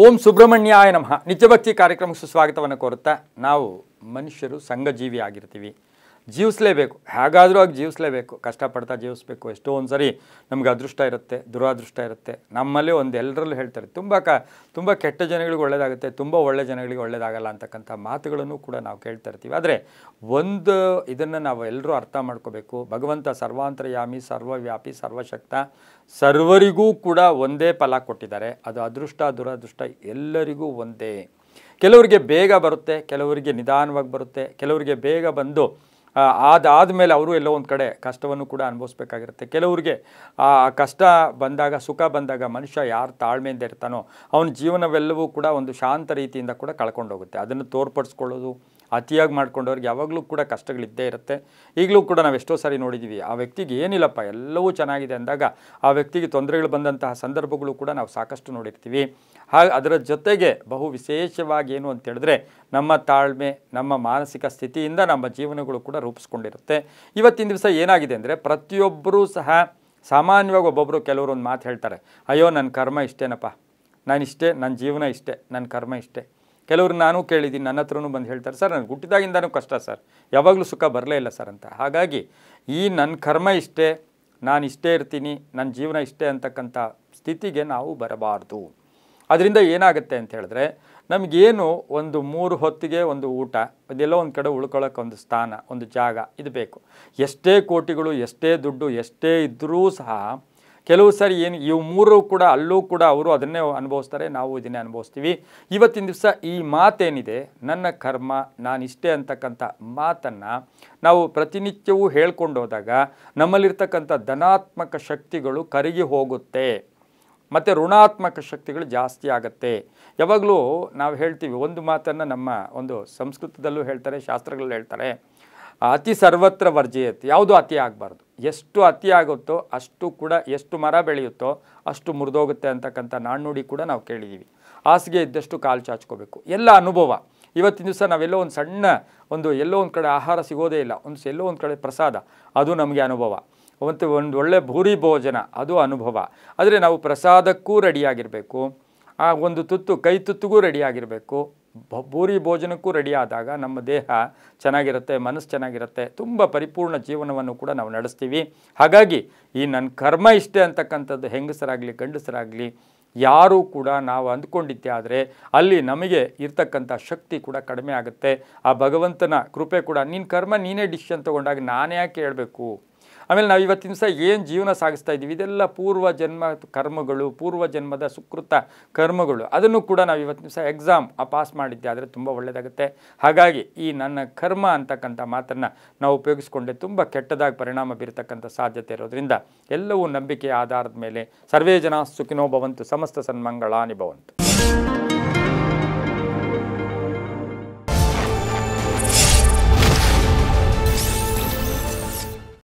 ಓಂ ಸುಬ್ರಹ್ಮಣ್ಯಾಯ ನಮಃ. ನಿತ್ಯಭಕ್ತಿ ಕಾರ್ಯಕ್ರಮಕ್ಕೆ ಸುಸ್ವಾಗತವನ್ನು ಕೋರುತ್ತಾ, ನಾವು ಮನುಷ್ಯರು ಸಂಘಜೀವಿ ಆಗಿರ್ತೀವಿ. ಜೀವಿಸಲೇಬೇಕು, ಹೇಗಾದರೂ ಆಗಿ ಜೀವಿಸಲೇಬೇಕು, ಕಷ್ಟಪಡ್ತಾ ಜೀವಿಸಬೇಕು. ಎಷ್ಟೋ ಒಂದು ಸರಿ ನಮ್ಗೆ ಅದೃಷ್ಟ ಇರುತ್ತೆ, ದುರಾದೃಷ್ಟ ಇರುತ್ತೆ. ನಮ್ಮಲ್ಲಿ ಒಂದು ಎಲ್ಲರಲ್ಲೂ ಹೇಳ್ತಾರೆ, ತುಂಬ ಕೆಟ್ಟ ಜನಗಳಿಗೆ ಒಳ್ಳೆಯದಾಗುತ್ತೆ, ತುಂಬ ಒಳ್ಳೆ ಜನಗಳಿಗೆ ಒಳ್ಳೆಯದಾಗಲ್ಲ ಅಂತಕ್ಕಂಥ ಮಾತುಗಳನ್ನು ಕೂಡ ನಾವು ಕೇಳ್ತಾ ಇರ್ತೀವಿ. ಆದರೆ ಒಂದು ಇದನ್ನು ನಾವು ಎಲ್ಲರೂ ಅರ್ಥ ಮಾಡ್ಕೋಬೇಕು. ಭಗವಂತ ಸರ್ವಾಂತರ್ಯಾಮಿ, ಸರ್ವವ್ಯಾಪಿ, ಸರ್ವಶಕ್ತ, ಸರ್ವರಿಗೂ ಕೂಡ ಒಂದೇ ಫಲ ಕೊಟ್ಟಿದ್ದಾರೆ. ಅದು ಅದೃಷ್ಟ ದುರಾದೃಷ್ಟ ಎಲ್ಲರಿಗೂ ಒಂದೇ. ಕೆಲವರಿಗೆ ಬೇಗ ಬರುತ್ತೆ, ಕೆಲವರಿಗೆ ನಿಧಾನವಾಗಿ ಬರುತ್ತೆ, ಕೆಲವರಿಗೆ ಬೇಗ ಬಂದು ಆದಮೇಲೆ ಅವರು ಎಲ್ಲೋ ಒಂದು ಕಡೆ ಕಷ್ಟವನ್ನು ಕೂಡ ಅನುಭವಿಸ್ಬೇಕಾಗಿರುತ್ತೆ. ಕೆಲವರಿಗೆ ಆ ಕಷ್ಟ ಬಂದಾಗ, ಸುಖ ಬಂದಾಗ ಮನುಷ್ಯ ಯಾರು ತಾಳ್ಮೆಯಿಂದ ಇರ್ತಾನೋ ಅವನ ಜೀವನವೆಲ್ಲವೂ ಕೂಡ ಒಂದು ಶಾಂತ ರೀತಿಯಿಂದ ಕೂಡ ಕಳ್ಕೊಂಡೋಗುತ್ತೆ. ಅದನ್ನು ತೋರ್ಪಡಿಸ್ಕೊಳ್ಳೋದು ಅತಿಯಾಗಿ ಮಾಡ್ಕೊಂಡವ್ರಿಗೆ ಯಾವಾಗಲೂ ಕೂಡ ಕಷ್ಟಗಳಿದ್ದೇ ಇರುತ್ತೆ. ಈಗಲೂ ಕೂಡ ನಾವು ಎಷ್ಟೋ ಸಾರಿ ನೋಡಿದ್ದೀವಿ, ಆ ವ್ಯಕ್ತಿಗೆ ಏನಿಲ್ಲಪ್ಪ ಎಲ್ಲವೂ ಚೆನ್ನಾಗಿದೆ ಅಂದಾಗ ಆ ವ್ಯಕ್ತಿಗೆ ತೊಂದರೆಗಳು ಬಂದಂತಹ ಸಂದರ್ಭಗಳು ಕೂಡ ನಾವು ಸಾಕಷ್ಟು ನೋಡಿರ್ತೀವಿ. ಅದರ ಜೊತೆಗೆ ಬಹು ವಿಶೇಷವಾಗಿ ಏನು ಅಂತ ಹೇಳಿದ್ರೆ, ನಮ್ಮ ತಾಳ್ಮೆ, ನಮ್ಮ ಮಾನಸಿಕ ಸ್ಥಿತಿಯಿಂದ ನಮ್ಮ ಜೀವನಗಳು ಕೂಡ ರೂಪಿಸ್ಕೊಂಡಿರುತ್ತೆ. ಇವತ್ತಿನ ದಿವಸ ಏನಾಗಿದೆ ಅಂದರೆ, ಪ್ರತಿಯೊಬ್ಬರೂ ಸಹ ಸಾಮಾನ್ಯವಾಗಿ ಒಬ್ಬೊಬ್ಬರು ಕೆಲವರು ಒಂದು ಮಾತು ಹೇಳ್ತಾರೆ, ಅಯ್ಯೋ ನನ್ನ ಕರ್ಮ ಇಷ್ಟೇನಪ್ಪ, ನಾನಿಷ್ಟೇ, ನನ್ನ ಜೀವನ ಇಷ್ಟೇ, ನನ್ನ ಕರ್ಮ ಇಷ್ಟೇ. ಕೆಲವರು ನಾನು ಕೇಳಿದ್ದೀನಿ, ನನ್ನ ಹತ್ರನೂ ಬಂದು ಹೇಳ್ತಾರೆ, ಸರ್ ನನಗೆ ಹುಟ್ಟಿದಾಗಿಂದನೂ ಕಷ್ಟ ಸರ್, ಯಾವಾಗಲೂ ಸುಖ ಬರಲೇ ಇಲ್ಲ ಸರ್ ಅಂತ. ಹಾಗಾಗಿ ಈ ನನ್ನ ಕರ್ಮ ಇಷ್ಟೇ, ನಾನು ಇಷ್ಟೇ ಇರ್ತೀನಿ, ನನ್ನ ಜೀವನ ಇಷ್ಟೇ ಅಂತಕ್ಕಂಥ ಸ್ಥಿತಿಗೆ ನಾವು ಬರಬಾರ್ದು. ಅದರಿಂದ ಏನಾಗುತ್ತೆ ಅಂತ ಹೇಳಿದ್ರೆ, ನಮಗೇನು ಒಂದು 3 ಹೊತ್ತಿಗೆ ಒಂದು ಊಟ, ಅದೆಲ್ಲೋ ಒಂದು ಕಡೆ ಉಳ್ಕೊಳ್ಳೋಕೆ ಒಂದು ಸ್ಥಾನ, ಒಂದು ಜಾಗ ಇದು ಬೇಕು. ಎಷ್ಟೇ ಕೋಟಿಗಳು, ಎಷ್ಟೇ ದುಡ್ಡು, ಎಷ್ಟೇ ಇದ್ದರೂ ಸಹ ಕೆಲವು ಸಾರಿ ಏನು ಇವು 3 ಕೂಡ ಅಲ್ಲೂ ಕೂಡ ಅವರು ಅದನ್ನೇ ಅನುಭವಿಸ್ತಾರೆ, ನಾವು ಇದನ್ನೇ ಅನುಭವಿಸ್ತೀವಿ. ಇವತ್ತಿನ ದಿವಸ ಈ ಮಾತೇನಿದೆ, ನನ್ನ ಕರ್ಮ ನಾನಿಷ್ಟೇ ಅಂತಕ್ಕಂಥ ಮಾತನ್ನು ನಾವು ಪ್ರತಿನಿತ್ಯವೂ ಹೇಳ್ಕೊಂಡು ಹೋದಾಗ ನಮ್ಮಲ್ಲಿರ್ತಕ್ಕಂಥ ಧನಾತ್ಮಕ ಶಕ್ತಿಗಳು ಕರಗಿ ಹೋಗುತ್ತೆ ಮತ್ತು ಋಣಾತ್ಮಕ ಶಕ್ತಿಗಳು ಜಾಸ್ತಿ ಆಗುತ್ತೆ. ಯಾವಾಗಲೂ ನಾವು ಹೇಳ್ತೀವಿ ಒಂದು ಮಾತನ್ನು, ನಮ್ಮ ಒಂದು ಸಂಸ್ಕೃತದಲ್ಲೂ ಹೇಳ್ತಾರೆ, ಶಾಸ್ತ್ರಗಳಲ್ಲೂ ಹೇಳ್ತಾರೆ, ಅತಿ ಸರ್ವತ್ರ ವರ್ಜಯತ್. ಯಾವುದು ಅತಿ ಆಗಬಾರ್ದು. ಎಷ್ಟು ಅತಿ ಆಗುತ್ತೋ ಅಷ್ಟು ಕೂಡ, ಎಷ್ಟು ಮರ ಬೆಳೆಯುತ್ತೋ ಅಷ್ಟು ಮುರಿದೋಗುತ್ತೆ ಅಂತಕ್ಕಂಥ ನಾಣ್ಣುಡಿ ಕೂಡ ನಾವು ಕೇಳಿದ್ದೀವಿ. ಹಾಸಿಗೆ ಇದ್ದಷ್ಟು ಕಾಲು ಚಾಚ್ಕೋಬೇಕು. ಎಲ್ಲ ಅನುಭವ. ಇವತ್ತಿನ ದಿವಸ ನಾವೆಲ್ಲೋ ಒಂದು ಸಣ್ಣ ಎಲ್ಲೋ ಒಂದು ಕಡೆ ಆಹಾರ ಸಿಗೋದೇ ಇಲ್ಲ, ಎಲ್ಲೋ ಒಂದು ಕಡೆ ಪ್ರಸಾದ, ಅದು ನಮಗೆ ಅನುಭವ. ಒಂದು ಒಳ್ಳೆ ಭೂರಿ ಭೋಜನ, ಅದು ಅನುಭವ. ಆದರೆ ನಾವು ಪ್ರಸಾದಕ್ಕೂ ರೆಡಿಯಾಗಿರಬೇಕು, ಆ ಒಂದು ತುತ್ತು ಕೈ ತುತ್ತಿಗೂ ರೆಡಿಯಾಗಿರಬೇಕು, ಭೂರಿ ಭೋಜನಕ್ಕೂ ರೆಡಿ ಆದಾಗ ನಮ್ಮ ದೇಹ ಚೆನ್ನಾಗಿರುತ್ತೆ, ಮನಸ್ಸು ಚೆನ್ನಾಗಿರುತ್ತೆ, ತುಂಬ ಪರಿಪೂರ್ಣ ಜೀವನವನ್ನು ಕೂಡ ನಾವು ನಡೆಸ್ತೀವಿ. ಹಾಗಾಗಿ ಈ ನನ್ನ ಕರ್ಮ ಇಷ್ಟೇ ಅಂತಕ್ಕಂಥದ್ದು ಹೆಂಗಸರಾಗಲಿ ಗಂಡಸರಾಗಲಿ ಯಾರೂ ಕೂಡ ನಾವು ಅಂದ್ಕೊಂಡಿದ್ದೆ ಆದರೆ ಅಲ್ಲಿ ನಮಗೆ ಇರ್ತಕ್ಕಂಥ ಶಕ್ತಿ ಕೂಡ ಕಡಿಮೆ ಆಗುತ್ತೆ. ಆ ಭಗವಂತನ ಕೃಪೆ ಕೂಡ, ನಿನ್ನ ಕರ್ಮ ನೀನೇ ಡಿಸಿಷನ್ ತೊಗೊಂಡಾಗ ನಾನು ಯಾಕೆ ಹೇಳಬೇಕು. ಆಮೇಲೆ ನಾವು ಇವತ್ತಿನ ದಿವಸ ಏನು ಜೀವನ ಸಾಗಿಸ್ತಾ ಇದ್ದೀವಿ, ಇದೆಲ್ಲ ಪೂರ್ವ ಜನ್ಮ ಕರ್ಮಗಳು, ಪೂರ್ವ ಜನ್ಮದ ಸುಕೃತ ಕರ್ಮಗಳು. ಅದನ್ನು ಕೂಡ ನಾವು ಇವತ್ತಿನ ದಿವಸ ಎಕ್ಸಾಮ್ ಪಾಸ್ ಮಾಡಿದ್ದೆ ಆದರೆ ತುಂಬ ಒಳ್ಳೆಯದಾಗುತ್ತೆ. ಹಾಗಾಗಿ ಈ ನನ್ನ ಕರ್ಮ ಅಂತಕ್ಕಂಥ ಮಾತನ್ನು ನಾವು ಉಪಯೋಗಿಸ್ಕೊಂಡೆ ತುಂಬ ಕೆಟ್ಟದಾಗಿ ಪರಿಣಾಮ ಬೀರತಕ್ಕಂಥ ಸಾಧ್ಯತೆ ಇರೋದ್ರಿಂದ ಎಲ್ಲವೂ ನಂಬಿಕೆಯ ಆಧಾರದ ಮೇಲೆ. ಸರ್ವೇ ಜನ ಸುಖಿನೋ ಭವಂತು, ಸಮಸ್ತ ಸನ್ಮಂಗಳಾನಿ ಭವಂತು.